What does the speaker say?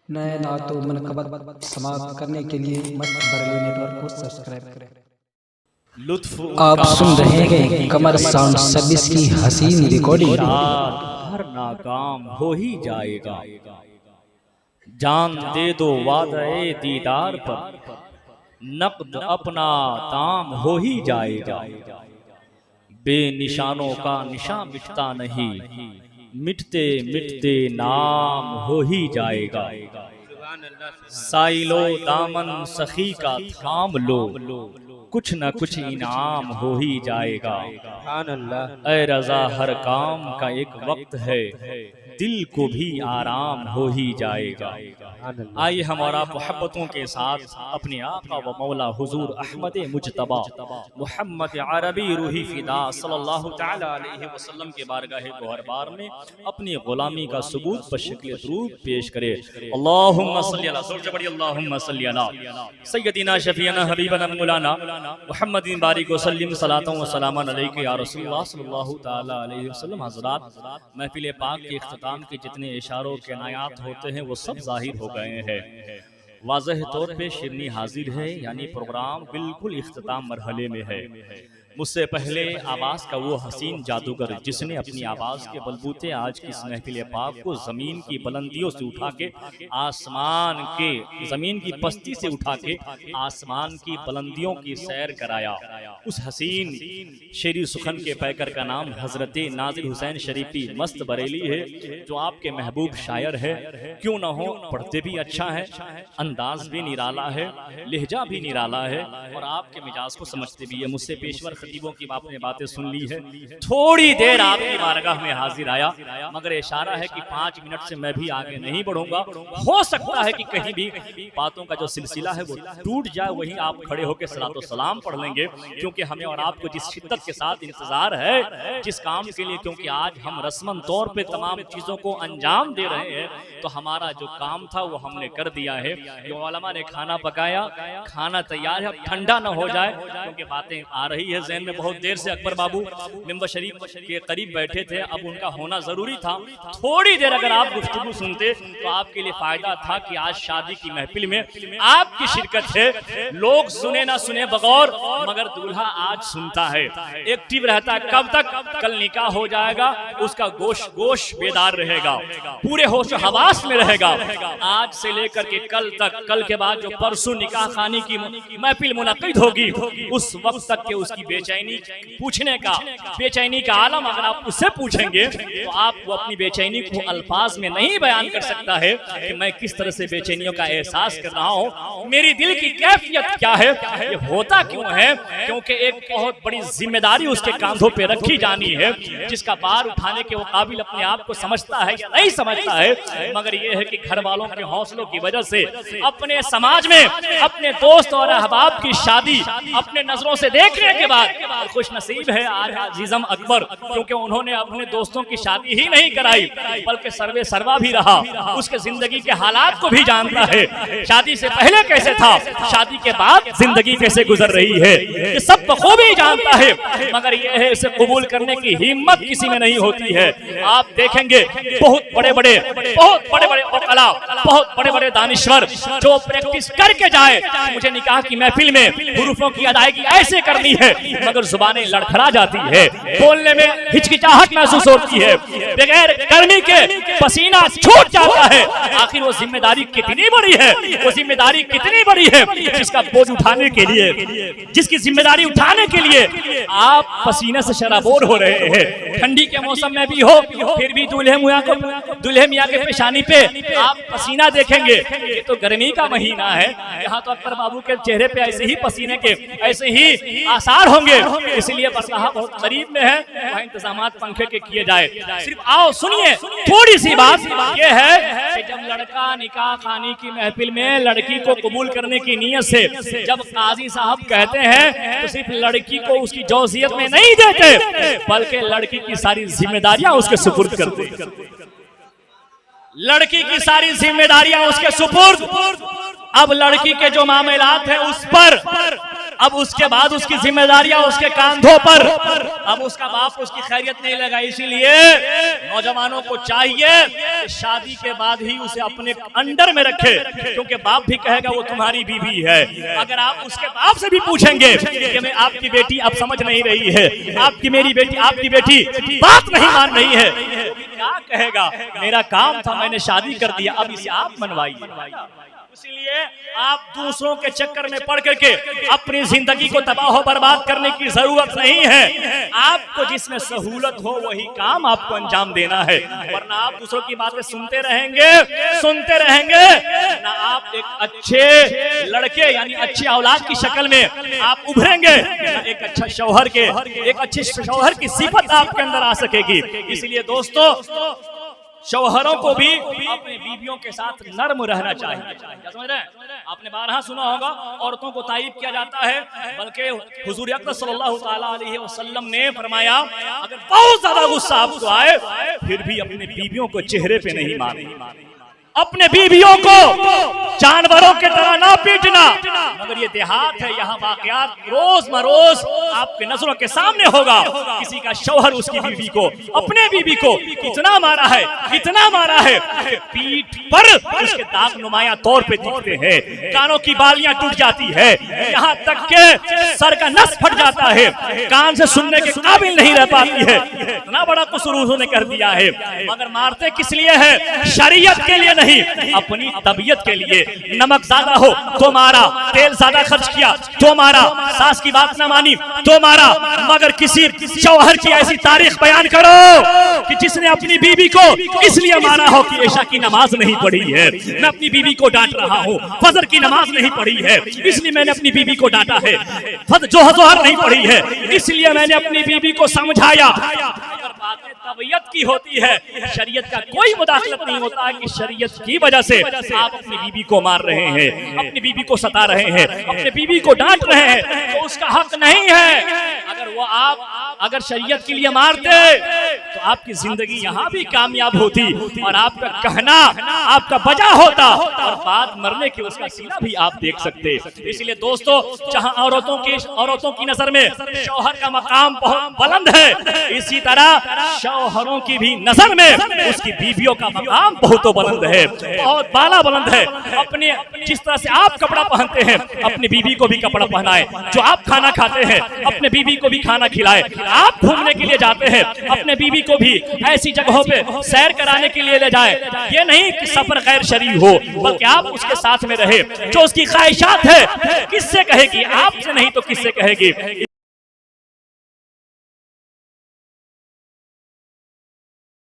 नए नातों मनक़बत समाप्त करने के लिए मस्त बरेली नेटवर्क को सब्सक्राइब करें। लुत्फ आप सुन रहे हैं कमर साउंड सर्विस की हसीन रिकॉर्डिंग। हर नाकाम हो ही जाएगा, जान दे दो वादे दीदार पर, नक़द अपना ताम हो ही जाएगा। बेनिशानों का निशा मिटता नहीं, मिटते मिटते नाम हो ही जाएगा। साइलो दामन सखी का थाम लो, कुछ न कुछ इनाम हो ही जाएगा। ऐ रज़ा हर काम का एक वक्त है, दिल को भी आराम हो ही जाएगा। आइए हमारा मोहब्बतों के साथ अपने आका व मौला हुजूर अहमद मुजतबा मोहम्मद अरबी रूही फिदा सल्लल्लाहु तआला अलैहि वसल्लम के बारगाह गोहरबार में अपनी गुलामी का सबूत बशक्ल दुरूद पेश करे। अल्लाहुम्मा सल्ली अला, जोर से पढ़िए अल्लाहुम्मा सल्ली अला सय्यदिना शफीना हबीबना मौलाना मुहम्मदिन बारिक व सल्लिम सलातन व सलामन अलैका या रसूलुल्लाह सल्लल्लाहु तआला अलैहि वसल्लम। हज़रात, महफिल पाक के इख्तिताम के जितने इशारों के नायात होते हैं वो सब जाहिर हो गए हैं। वाज़ह तौर पे शिरनी हाजिर है, यानी प्रोग्राम बिल्कुल इख्तिताम मरहले में है। मुझसे पहले आवाज़ का वो हसीन जादूगर जिसने अपनी आवाज़ के बलबूते आज की इस महफिल पाक को ज़मीन की बुलंदियों से उठा के आसमान के, ज़मीन की पस्ती से उठा के आसमान की बुलंदियों की सैर कराया, उस हसीन शेरी सुखन के पैकर का नाम हज़रत नाज़िर हुसैन शरीफी मस्त बरेली है, जो आपके महबूब शायर है। क्यों ना हो, पढ़ते भी अच्छा है, अंदाज भी निराला है, लहजा भी निराला है और आपके मिजाज को समझते भी है। मुझसे पेशवर खतीबों की आपने बातें सुन ली है, थोड़ी देर आपकी बारगाह में हाजिर आया, मगर इशारा है कि 5 मिनट से मैं भी आगे नहीं बढ़ूंगा। हो सकता है कि कहीं भी बातों का जो सिलसिला है वो टूट जाए, वहीं आप खड़े होकर सलातो सलाम पढ़ लेंगे, क्योंकि हमें और आपको जिस शिद्दत के साथ इंतजार है जिस काम के लिए, क्योंकि आज हम रस्मन तौर पे तमाम चीजों को अंजाम दे रहे हैं, तो हमारा जो काम था वो हमने कर दिया है। जो उलमा ने खाना पकाया, खाना तैयार है, ठंडा ना हो जाए, क्योंकि बातें आ रही है ज़हन में। बहुत देर से अकबर बाबू मिंबर शरीफ के करीब बैठे थे, अब उनका होना जरूरी था। थोड़ी देर अगर आप गुफ्तगू सुनते तो आपके लिए फायदा था कि आज शादी की महफिल में आपकी शिरकत है। लोग सुने ना सुने बगौर, मगर दूल्हा आज सुनता है, एक्टिव रहता है। कब तक? कल निकाह हो जाएगा, उसका गोश बेदार रहेगा, पूरे होश हवास में रहेगा। आज से लेकर के कल तक, कल के बाद जो परसों निकाह खानी की महफिल मुनक़िद होगी, उस वक्त तक के उसकी बेचैनी पूछने का, बेचैनी का आलम अगर आप उससे पूछेंगे तो आप वो अपनी बेचैनी को अल्फाज में नहीं बयान कर सकता है कि मैं किस तरह से बेचैनियों का एहसास कर रहा हूँ, मेरी दिल की कैफियत क्या है, ये होता क्यों है। क्योंकि एक बहुत बड़ी जिम्मेदारी उसके कांधों पे रखी जानी है, जिसका बार उठाने के वो काबिल अपने आप को समझता है या नहीं समझता है। मगर ये है कि घर वालों के हौसलों की वजह से, अपने समाज में अपने दोस्त और अहबाब की शादी अपने नजरों से देखने के बाद खुश नसीब है आज अजीजम अकबर, क्योंकि उन्होंने अपने दोस्तों की शादी ही नहीं कराई, बल्कि सर्वे सर्वा भी रहा, उसके जिंदगी के हालात को भी जानता है। शादी से पहले कैसे था, शादी के बाद जिंदगी कैसे गुजर रही है, ये सब बखूबी जानता है। मगर यह है, इसे कबूल करने की हिम्मत किसी में नहीं होती है। आप देखेंगे बहुत बड़े बड़े उकला, बहुत बड़े बड़े दानिश्वर जो प्रैक्टिस करके जाए, मुझे निकाह की महफिल में हुरूफों की अदायगी ऐसे करनी है, मगर जुबानें लड़खड़ा जाती है, बोलने में हिचकिचाहट महसूस होती है, बगैर गर्मी के पसीना छूट जाता है। आखिर वो जिम्मेदारी कितनी बड़ी है, वो जिम्मेदारी कितनी बड़ी है जिसका बोझ उठाने के लिए, जिसकी जिम्मेदारी उठाने के लिए आप पसीने से शराबोर हो रहे हैं। ठंडी के मौसम में भी हो, फिर भी दूल्हे मियाँ के पेशानी पे आप पसीना देखेंगे। ये तो गर्मी का महीना है, यहाँ तो अकबर बाबू के चेहरे पे ऐसे ही पसीने के ऐसे ही आसार होंगे, इसलिए बरसाहा बहुत करीब में है, वहाँ इंतजामात पंखे के किए जाए। सिर्फ आओ सुनिए, थोड़ी सी बात ये है कि जब लड़का निकाह खानी की महफिल में लड़की को कबूल करने की नीयत से जब काजी साहब कहते हैं, तो सिर्फ लड़की को उसकी जौजियत में नहीं देते, बल्कि लड़की की सारी जिम्मेदारियां उसके सुपुर्द करते, लड़की की सारी जिम्मेदारियां उसके सुपुर्द। अब लड़की के जो मामलात हैं उस पर अब उसके बाद उसकी जिम्मेदारियां उसके कांधों पर, अब उसका बाप उसकी खैरियत नहीं लगा। इसीलिए नौजवानों को चाहिए कि शादी के बाद ही उसे अपने अंडर में रखे, क्योंकि बाप भी कहेगा वो तुम्हारी बीवी है। अगर आप उसके बाप से भी पूछेंगे कि मैं आपकी बेटी अब समझ नहीं रही है, आपकी मेरी बेटी आपकी बेटी बात नहीं मान रही है, क्या कहेगा? मेरा काम था, मैंने शादी कर दिया, अब इसे आप मनवाइए। इसलिए आप दूसरों के चक्कर में पड़ करके अपनी जिंदगी को तबाह बर्बाद करने की जरूरत नहीं है। आपको जिसमें सहूलत हो वही काम आपको अंजाम देना है, वरना आप दूसरों की बातें सुनते रहेंगे ना आप एक अच्छे लड़के यानी अच्छी औलाद की शक्ल में आप उभरेंगे, ना एक अच्छा शौहर के एक अच्छे शौहर की सिफत आपके अंदर आ सकेगी। इसलिए दोस्तों, शौहरों को भी अपनी बीवियों के साथ नर्म रहना चाहिए। क्या समझ रहे हैं? आपने बारहा सुना होगा, औरतों को तारीफ किया जाता है, बल्कि हुजूर अकरम सल्लल्लाहु अलैहि वसल्लम ने फरमाया अगर बहुत ज्यादा गुस्सा आपको आए फिर भी अपनी बीवियों को चेहरे पे नहीं मारना, अपने बीवियों को जानवरों के तरह ना पीटना। मगर ये देहात है, यहाँ वाकयात रोज मरोज आपके नजरों के सामने होगा। किसी का शौहर उसकी बीवी को, अपने बीवी को इतना मारा है कि पीठ पर उसके दाग नुमाया तौर पे दिखते हैं, कानों की बालियां टूट जाती है, यहाँ तक के सर का नस फट जाता है, कान से सुनने के काबिल नहीं रह पाती है। इतना बड़ा कसूर उन्होंने कर दिया है। मगर मारते किस लिए है? शरीयत के लिए नहीं, अपनी तबीयत के लिए। नमक ज्यादा हो तो मारा, तेल ज्यादा खर्च किया तो मारा, सास की बात ना मानी तो मारा। मगर किसी शौहर की ऐसी तारीख बयान करो कि जिसने अपनी बीवी को इसलिए मारा हो कि ईशा की नमाज नहीं पढ़ी है, मैं अपनी बीवी को डांट रहा हूँ, फजर की नमाज नहीं पढ़ी है इसलिए मैंने अपनी बीवी को डांटा है, जोहर नहीं पढ़ी है इसलिए मैंने अपनी बीवी को समझाया। बातें तबीयत की होती है, शरीयत का कोई मुदाखलत नहीं होता है कि शरीयत की वजह से आप अपनी बीवी को मार रहे हैं, अपनी बीवी को सता रहे हैं, अपने बीवी को डांट रहे हैं, तो उसका हक नहीं है। अगर शरीयत के लिए मारते तो आपकी जिंदगी यहाँ भी कामयाब होती और आपका कहना आपका बजा होता और बाद मरने के उसका सीना भी आप देख सकते। इसलिए दोस्तों, जहाँ औरतों की नजर में शौहर का मकाम बहुत बुलंद है, इसी तरह शौहरों की भी नजर में उसकी बीवियों का मकाम बहुत बुलंद है, बहुत बाला बुलंद है। अपने जिस तरह से आप कपड़ा पहनते हैं अपनी बीवी को भी कपड़ा पहनाए, जो आप खाना खाते हैं अपने बीवी को भी खाना खिलाए, आप घूमने के लिए जाते हैं अपने बीवी को भी ऐसी जगहों पे सैर कराने के लिए ले जाए। ये नहीं कि सफर गैर शरई हो, बल्कि आप उसके साथ में रहे, जो उसकी ख्वाहिशात है किससे कहेगी? आपसे नहीं तो किससे कहेगी?